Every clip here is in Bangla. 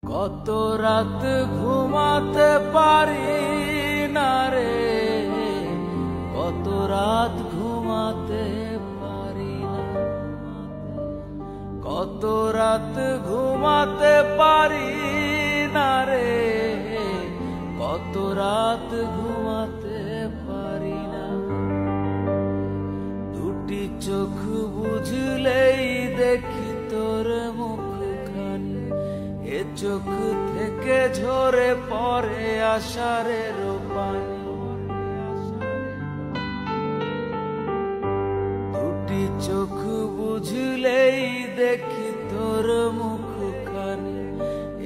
কত রাত ঘুমাতে পারি না রে, কত রাত ঘুমাতে পারি না, কত রাত ঘুমাতে পারি না রে, কত রাত ঘুমাতে পারি না। দুটি চোখ বুঝলেই দেখি তোর মুখখানি, এ চোখ থেকে ঝরে পড়ে আষাঢ়ের পানি। দুটি চোখ বুঝলেই দেখি তোর মুখখানি,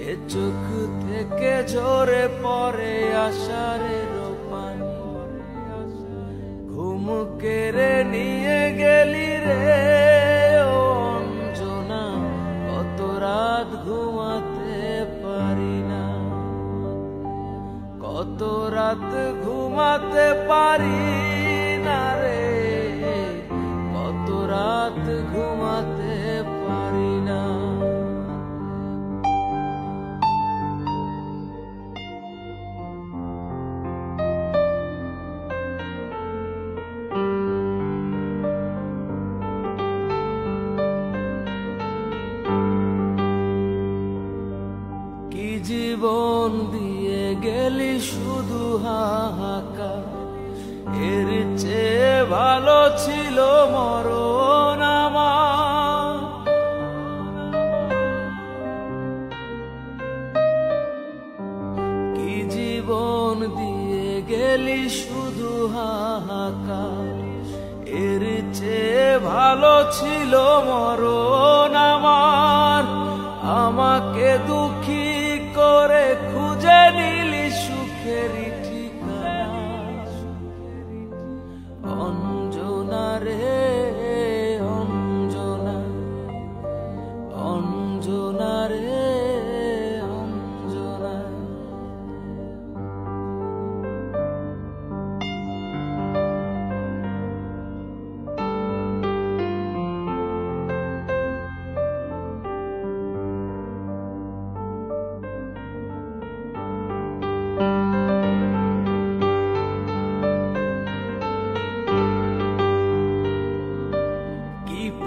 এ চোখ থেকে ঝরে পড়ে আষাঢ়ের পানি। ঘুম কেড়ে নিয়ে গেলি রে ও অঞ্জনা, কত রাত ঘুমাতে পারি না, কত রাত ঘুমাতে পারি না রে, কত রাত ঘুমাতে পারি না। কি জীবন দিয়ে গেলি শুধু হাহাকার, এর চেয়ে ভালো ছিল মরণ আমার। কি জীবন দিয়ে গেলি শুধু হাহাকার, এর চেয়ে ভালো ছিল মরণ আমার। আমাকে দুঃখী করে খুঁজে নিলি সুখের ঠিকানা, অঞ্জনা রে অঞ্জনা, অঞ্জনা রে অঞ্জনা।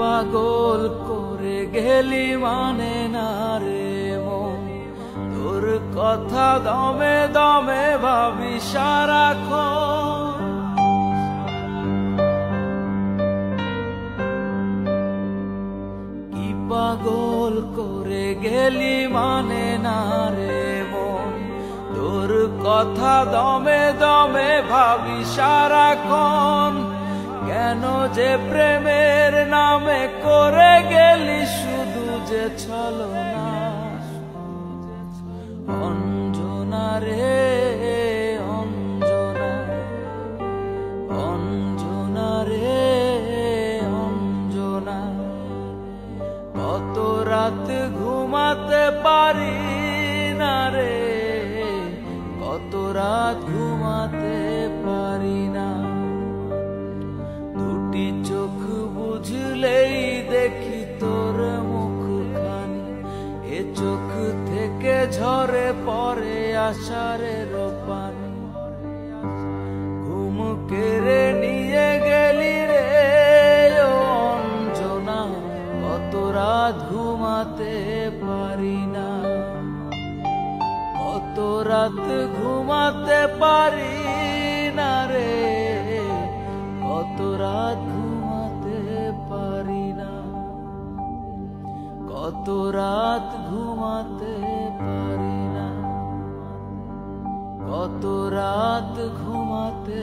পাগল করে গেলি মানে না রে মন, তোর কথা দমে দমে ভাবি সারাক্ষণ। কি পাগল করে গেলি মানে না রে মন, তোর কথা দমে দমে ভাবি সারাক্ষণ। কেন যে প্রেমের নামে করে গেলি শুধু যে ছলনা, অঞ্জনা রে অঞ্জনা, অঞ্জনা রে অঞ্জনা। কত রাত ঘুমাতে পারি না রে, কত রাত ঘুমাতে পারি না। দুটি চোখ বুঝলেই দেখি তোর মুখখানি, এ চোখ থেকে ঝরে পড়ে আষাঢ়ের পানি। ঘুম কেড়ে নিয়ে গেলি রে ও অঞ্জনা, কত রাত ঘুমাতে পারি না, কত রাত ঘুমাতে পারি না রে, কত রাত ঘুমাতে পারি না, কত রাত ঘুমাতে পারি না, কত রাত ঘুমাতে